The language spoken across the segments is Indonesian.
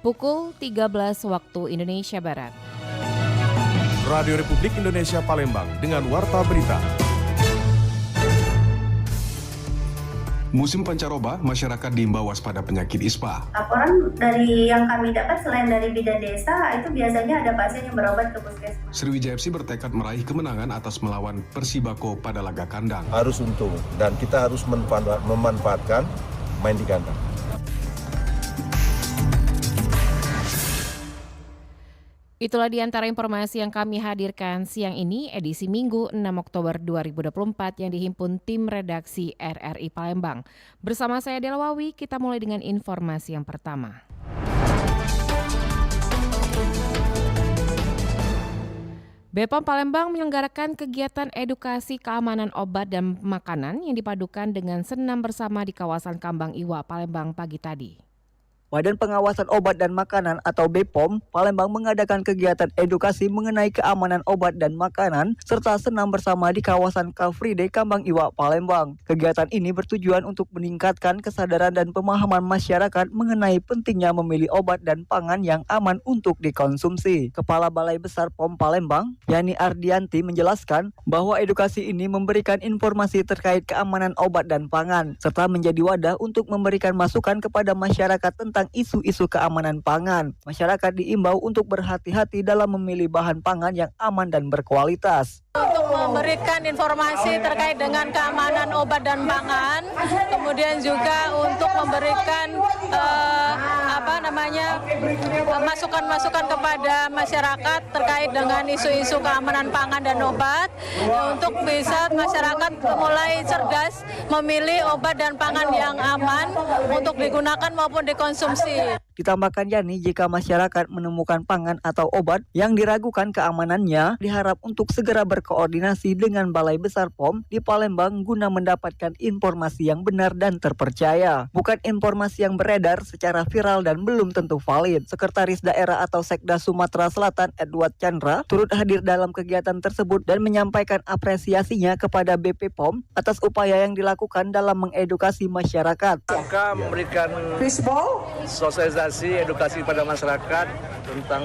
pukul 13 waktu Indonesia Barat. Radio Republik Indonesia Palembang dengan Warta Berita. Musim pancaroba, masyarakat diimbau waspada penyakit ISPA. Laporan dari yang kami dapat selain dari bidan desa, itu biasanya ada pasien yang berobat ke puskesmas. Sriwijaya FC bertekad meraih kemenangan atas melawan Persibako pada laga kandang. Harus untung dan kita harus memanfaatkan main di kandang. Itulah di antara informasi yang kami hadirkan siang ini, edisi Minggu 6 Oktober 2024 yang dihimpun tim redaksi RRI Palembang. Bersama saya Dela Wawi, kita mulai dengan informasi yang pertama. BPOM Palembang menyelenggarakan kegiatan edukasi keamanan obat dan makanan yang dipadukan dengan senam bersama di kawasan Kambang Iwa, Palembang pagi tadi. Badan Pengawasan Obat dan Makanan atau BPOM Palembang mengadakan kegiatan edukasi mengenai keamanan obat dan makanan serta senam bersama di kawasan Car Free Day Kambang Iwa, Palembang. Kegiatan ini bertujuan untuk meningkatkan kesadaran dan pemahaman masyarakat mengenai pentingnya memilih obat dan pangan yang aman untuk dikonsumsi. Kepala Balai Besar POM Palembang, Yani Ardianti menjelaskan bahwa edukasi ini memberikan informasi terkait keamanan obat dan pangan serta menjadi wadah untuk memberikan masukan kepada masyarakat tentang isu-isu keamanan pangan. Masyarakat diimbau untuk berhati-hati dalam memilih bahan pangan yang aman dan berkualitas. Untuk memberikan informasi terkait dengan keamanan obat dan pangan, kemudian juga untuk memberikan masukan-masukan kepada masyarakat terkait dengan isu-isu keamanan pangan dan obat, untuk bisa masyarakat mulai cerdas memilih obat dan pangan yang aman untuk digunakan maupun dikonsumsi. Ditambahkan Yani, jika masyarakat menemukan pangan atau obat yang diragukan keamanannya, diharap untuk segera berkoordinasi dengan Balai Besar POM di Palembang guna mendapatkan informasi yang benar dan terpercaya. Bukan informasi yang beredar secara viral dan belum tentu valid. Sekretaris Daerah atau Sekda Sumatera Selatan Edward Chandra turut hadir dalam kegiatan tersebut dan menyampaikan apresiasinya kepada BP POM atas upaya yang dilakukan dalam mengedukasi masyarakat. Maka memberikan sosialisasi edukasi pada masyarakat tentang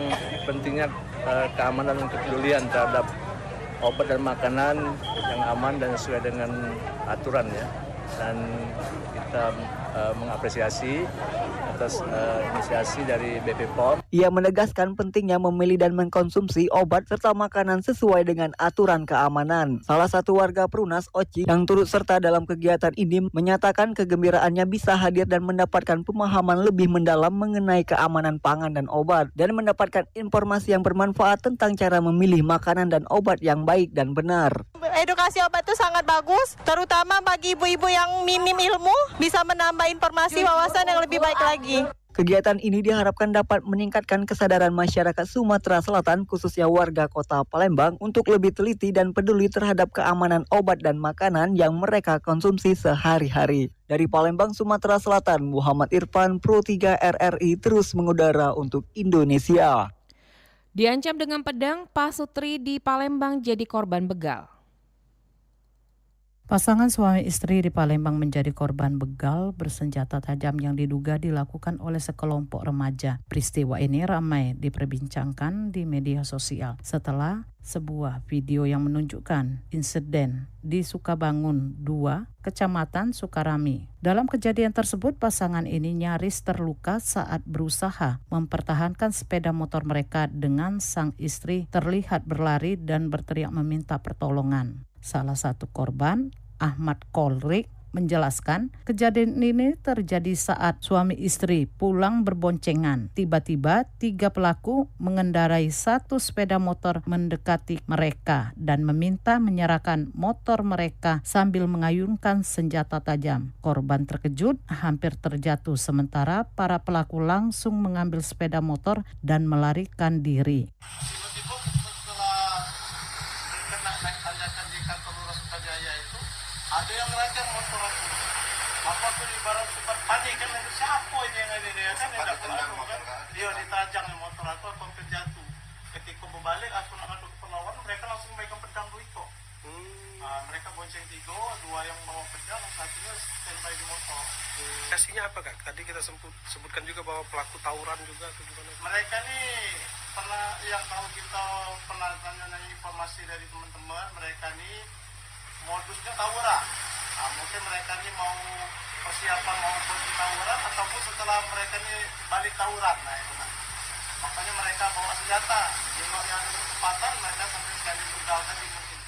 pentingnya keamanan dan kepedulian terhadap obat dan makanan yang aman dan sesuai dengan aturan ya. Dan kita mengapresiasi atas inisiasi dari BP POM. Ia menegaskan pentingnya memilih dan mengkonsumsi obat serta makanan sesuai dengan aturan keamanan. Salah satu warga Perunas, Oci, yang turut serta dalam kegiatan ini menyatakan kegembiraannya bisa hadir dan mendapatkan pemahaman lebih mendalam mengenai keamanan pangan dan obat dan mendapatkan informasi yang bermanfaat tentang cara memilih makanan dan obat yang baik dan benar. Edukasi obat itu sangat bagus, terutama bagi ibu-ibu yang minim ilmu, bisa menambah informasi wawasan yang lebih baik lagi. Kegiatan ini diharapkan dapat meningkatkan kesadaran masyarakat Sumatera Selatan, khususnya warga kota Palembang, untuk lebih teliti dan peduli terhadap keamanan obat dan makanan yang mereka konsumsi sehari-hari. Dari Palembang, Sumatera Selatan, Muhammad Irfan, Pro 3 RRI terus mengudara untuk Indonesia. Diancam dengan pedang, Pak Sutri di Palembang jadi korban begal. Pasangan suami istri di Palembang menjadi korban begal bersenjata tajam yang diduga dilakukan oleh sekelompok remaja. Peristiwa ini ramai diperbincangkan di media sosial setelah sebuah video yang menunjukkan insiden di Sukabangun 2, Kecamatan Sukarami. Dalam kejadian tersebut, pasangan ini nyaris terluka saat berusaha mempertahankan sepeda motor mereka dengan sang istri terlihat berlari dan berteriak meminta pertolongan. Salah satu korban, Ahmad Kolrik, menjelaskan kejadian ini terjadi saat suami istri pulang berboncengan. Tiba-tiba 3 pelaku mengendarai satu sepeda motor mendekati mereka dan meminta menyerahkan motor mereka sambil mengayunkan senjata tajam. Korban terkejut, hampir terjatuh sementara para pelaku langsung mengambil sepeda motor dan melarikan diri. Ada yang merancang motor aku. Apa tuh ibarat sempat panik kan, siapa ini yang ini ya kan, tidak tahu kan. Dia ditajang motor aku terjatuh. Ketika berbalik aku nak ngaduk perlawan, mereka langsung megang pedang itu. Mereka bonceng 3, 2 yang bawa pedang, satunya standby di motor. Kasihnya apa Kak? Tadi kita sebutkan juga bahwa pelaku tawuran juga atau gimana? Mereka nih kalau kita pernah tanya informasi dari teman-teman, mereka nih modusnya tawuran. Mungkin mereka nih mau persiapan mau pergi tawuran ataupun setelah mereka nih balik tawuran. Nah itu makanya mereka bawa senjata. Kalau yang ada kesempatan mereka sampai sekali begal tadi mungkin.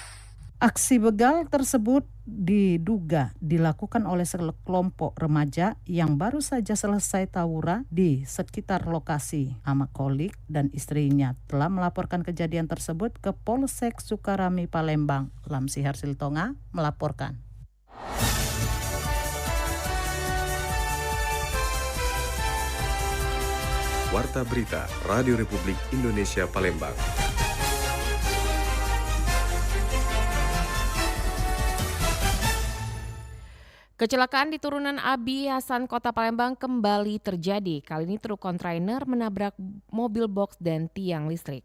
Aksi begal tersebut diduga dilakukan oleh sekelompok remaja yang baru saja selesai tawuran di sekitar lokasi. Ahmad Kholik dan istrinya telah melaporkan kejadian tersebut ke Polsek Sukarami Palembang. Lamsi Hersiltonga melaporkan. Warta Berita Radio Republik Indonesia Palembang. Kecelakaan di turunan Abi Hasan Kota Palembang kembali terjadi. Kali ini truk kontainer menabrak mobil box dan tiang listrik.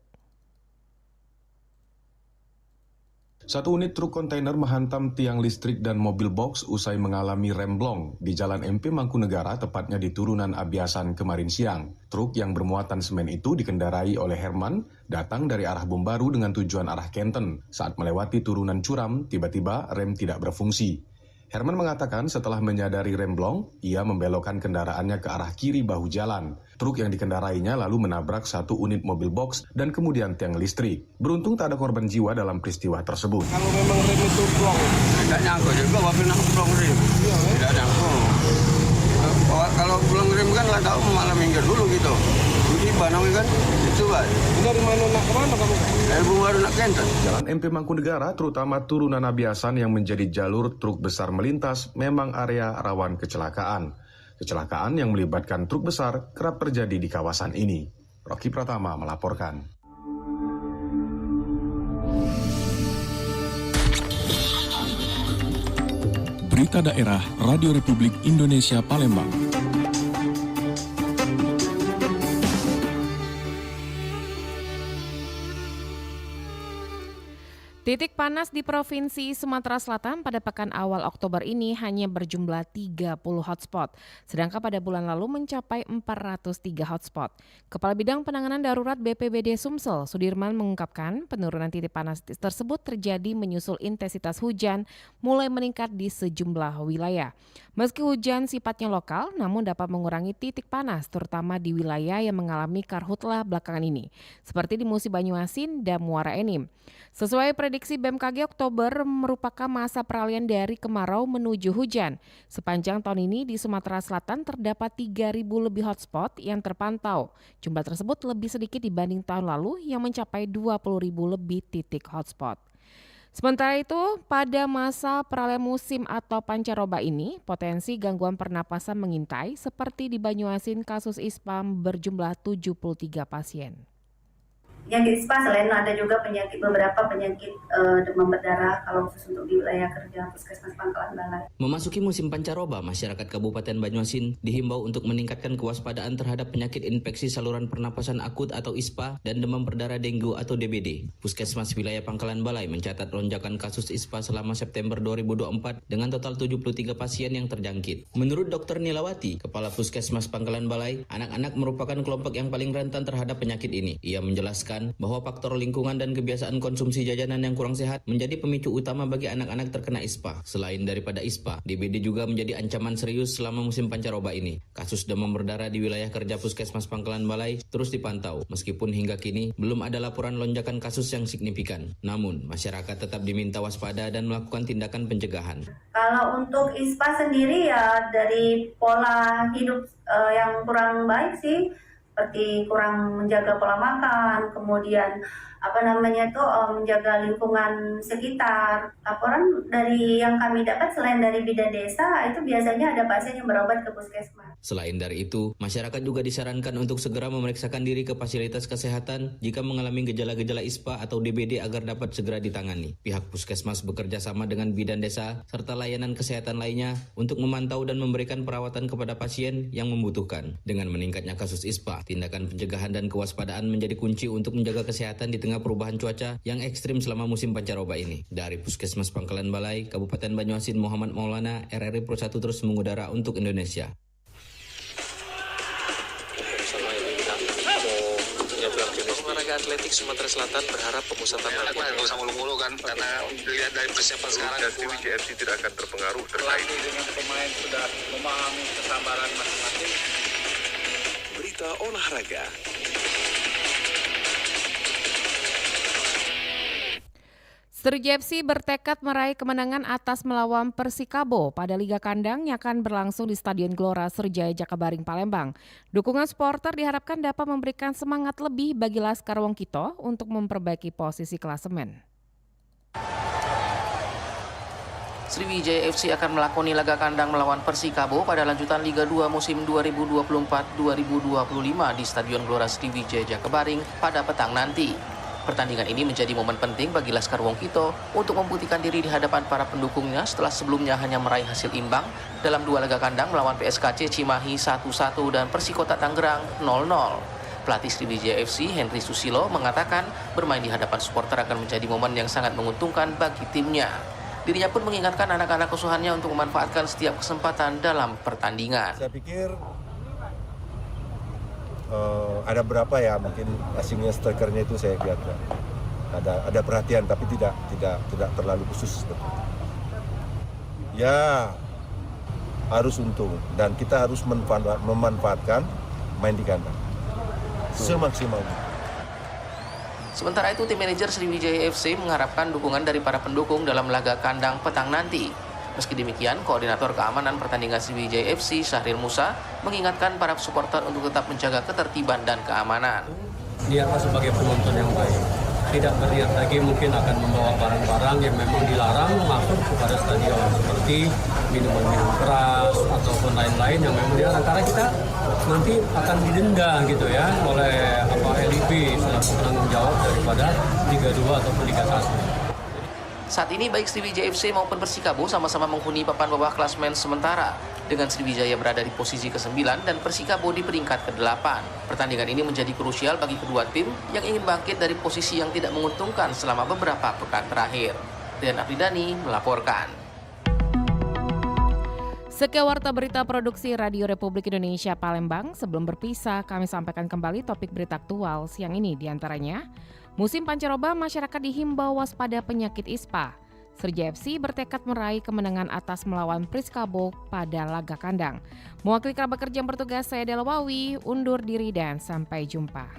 Satu unit truk kontainer menghantam tiang listrik dan mobil box usai mengalami remblong di Jalan MP Mangkunegara, tepatnya di turunan Abi Hasan kemarin siang. Truk yang bermuatan semen itu dikendarai oleh Herman, datang dari arah Bombaru dengan tujuan arah Kenten. Saat melewati turunan curam, tiba-tiba rem tidak berfungsi. Herman mengatakan setelah menyadari remblong, ia membelokkan kendaraannya ke arah kiri bahu jalan. Truk yang dikendarainya lalu menabrak satu unit mobil box dan kemudian tiang listrik. Beruntung tak ada korban jiwa dalam peristiwa tersebut. Kalau memang rem itu blong, tidak nyangkut juga mobil blong rem. Tidak nyangkut. Kalau blong rem kan nggak tahu malah minggir dulu gitu. Tiba namanya kan itu kan. Dari mana nak kemana kamu? Dari Bombaru nak Kenten. Jalan MP Mangkunegara, terutama turunan Abi Hasan yang menjadi jalur truk besar melintas, memang area rawan kecelakaan. Kecelakaan yang melibatkan truk besar kerap terjadi di kawasan ini. Rocky Pratama melaporkan. Berita Daerah Radio Republik Indonesia Palembang. Titik panas di Provinsi Sumatera Selatan pada pekan awal Oktober ini hanya berjumlah 30 hotspot, sedangkan pada bulan lalu mencapai 403 hotspot. Kepala Bidang Penanganan Darurat BPBD Sumsel, Sudirman mengungkapkan penurunan titik panas tersebut terjadi menyusul intensitas hujan mulai meningkat di sejumlah wilayah. Meski hujan sifatnya lokal, namun dapat mengurangi titik panas, terutama di wilayah yang mengalami karhutlah belakangan ini, seperti di Musi Banyuasin dan Muara Enim. Sesuai prediksi BMKG, Oktober merupakan masa peralihan dari kemarau menuju hujan. Sepanjang tahun ini di Sumatera Selatan terdapat 3.000 lebih hotspot yang terpantau. Jumlah tersebut lebih sedikit dibanding tahun lalu yang mencapai 20.000 lebih titik hotspot. Sementara itu, pada masa peralihan musim atau pancaroba ini, potensi gangguan pernapasan mengintai seperti di Banyuasin kasus ISPA berjumlah 73 pasien. Penyakit ISPA selain ada juga beberapa penyakit demam berdarah kalau khusus untuk di wilayah kerja Puskesmas Pangkalan Balai. Memasuki musim pancaroba, masyarakat Kabupaten Banyuasin dihimbau untuk meningkatkan kewaspadaan terhadap penyakit infeksi saluran pernapasan akut atau ISPA dan demam berdarah dengue atau DBD. Puskesmas wilayah Pangkalan Balai mencatat lonjakan kasus ISPA selama September 2024 dengan total 73 pasien yang terjangkit. Menurut Dr. Nilawati, Kepala Puskesmas Pangkalan Balai, anak-anak merupakan kelompok yang paling rentan terhadap penyakit ini. Ia menjelaskan bahwa faktor lingkungan dan kebiasaan konsumsi jajanan yang kurang sehat menjadi pemicu utama bagi anak-anak terkena ISPA. Selain daripada ISPA, DBD juga menjadi ancaman serius selama musim pancaroba ini. Kasus demam berdarah di wilayah kerja Puskesmas Pangkalan Balai terus dipantau, meskipun hingga kini belum ada laporan lonjakan kasus yang signifikan. Namun, masyarakat tetap diminta waspada dan melakukan tindakan pencegahan. Kalau untuk ISPA sendiri ya dari pola hidup yang kurang baik sih, seperti kurang menjaga pola makan, kemudian menjaga lingkungan sekitar. Laporan dari yang kami dapat selain dari bidan desa itu biasanya ada pasien yang berobat ke puskesmas. Selain dari itu, masyarakat juga disarankan untuk segera memeriksakan diri ke fasilitas kesehatan jika mengalami gejala-gejala ISPA atau DBD agar dapat segera ditangani. Pihak puskesmas bekerja sama dengan bidan desa serta layanan kesehatan lainnya untuk memantau dan memberikan perawatan kepada pasien yang membutuhkan. Dengan meningkatnya kasus ISPA, Tindakan pencegahan dan kewaspadaan menjadi kunci untuk menjaga kesehatan di tengah perubahan cuaca yang ekstrim selama musim pancaroba ini. Dari Puskesmas Pangkalan Balai, Kabupaten Banyuasin, Muhammad Maulana, RRI Pro 1 terus mengudara untuk Indonesia. Olahraga atletik Sumatera Selatan berharap pemusatan latihan nggak usah mulu-mulu kan, karena dilihat dari persiapan sekarang JFC tidak akan terpengaruh terkait dengan pemain sudah memahami kesabaran masing-masing. berita olahraga. Serja FC bertekad meraih kemenangan atas melawan Persikabo pada Liga Kandang yang akan berlangsung di Stadion Gelora Serjaya Jakabaring, Palembang. Dukungan supporter diharapkan dapat memberikan semangat lebih bagi Laskar Wongkito untuk memperbaiki posisi klasemen. Sriwijaya FC akan melakoni laga kandang melawan Persikabo pada lanjutan Liga 2 musim 2024-2025 di Stadion Gelora Sriwijaya Jakabaring pada petang nanti. Pertandingan ini menjadi momen penting bagi Laskar Wongkito untuk membuktikan diri di hadapan para pendukungnya setelah sebelumnya hanya meraih hasil imbang dalam 2 laga kandang melawan PSKC Cimahi 1-1 dan Persikota Tangerang 0-0. Pelatih Sriwijaya FC Henry Susilo mengatakan bermain di hadapan supporter akan menjadi momen yang sangat menguntungkan bagi timnya. Dirinya pun mengingatkan anak-anak asuhannya untuk memanfaatkan setiap kesempatan dalam pertandingan. Saya pikir ada berapa ya mungkin asingnya strikernya itu saya lihat ada perhatian tapi tidak terlalu khusus sebetulnya. Ya harus untung dan kita harus memanfaatkan main di kandang semaksimalnya. Sementara itu tim manajer Sriwijaya FC mengharapkan dukungan dari para pendukung dalam laga kandang petang nanti. Meski demikian, Koordinator Keamanan Pertandingan Sriwijaya FC Syahril Musa mengingatkan para supporter untuk tetap menjaga ketertiban dan keamanan. Lihatlah sebagai penonton yang baik. Tidak berniat lagi mungkin akan membawa barang-barang yang memang dilarang masuk kepada stadion seperti minuman-minuman keras ataupun lain-lain yang memang dilarang karena kita nanti akan didenda gitu ya oleh LIB selaku penanggung jawab daripada Liga 2 ataupun Liga 1. Saat ini baik Sriwijaya FC maupun Persikabo sama-sama menghuni papan bawah klasemen sementara dengan Sriwijaya berada di posisi ke-9 dan Persikabo di peringkat ke-8. Pertandingan ini menjadi krusial bagi kedua tim yang ingin bangkit dari posisi yang tidak menguntungkan selama beberapa pekan terakhir. Dan Afridani melaporkan. Sekian warta berita produksi Radio Republik Indonesia Palembang. Sebelum berpisah, kami sampaikan kembali topik berita aktual siang ini diantaranya. Musim pancaroba, masyarakat dihimbau waspada penyakit ISPA. Serja FC bertekad meraih kemenangan atas melawan Persikabo pada laga kandang. Mewakili kerabat kerja yang bertugas, saya Dela Wawi, undur diri dan sampai jumpa.